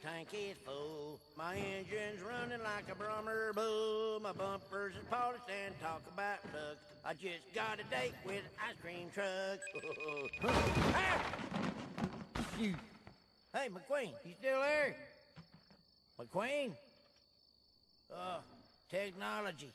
tank is full. My engine's running like a Brummer bull. My bumpers is polished and talk about luck. I just got a date with an ice cream truck. Ah! Shoot. Hey, McQueen, you still there? McQueen? Technology.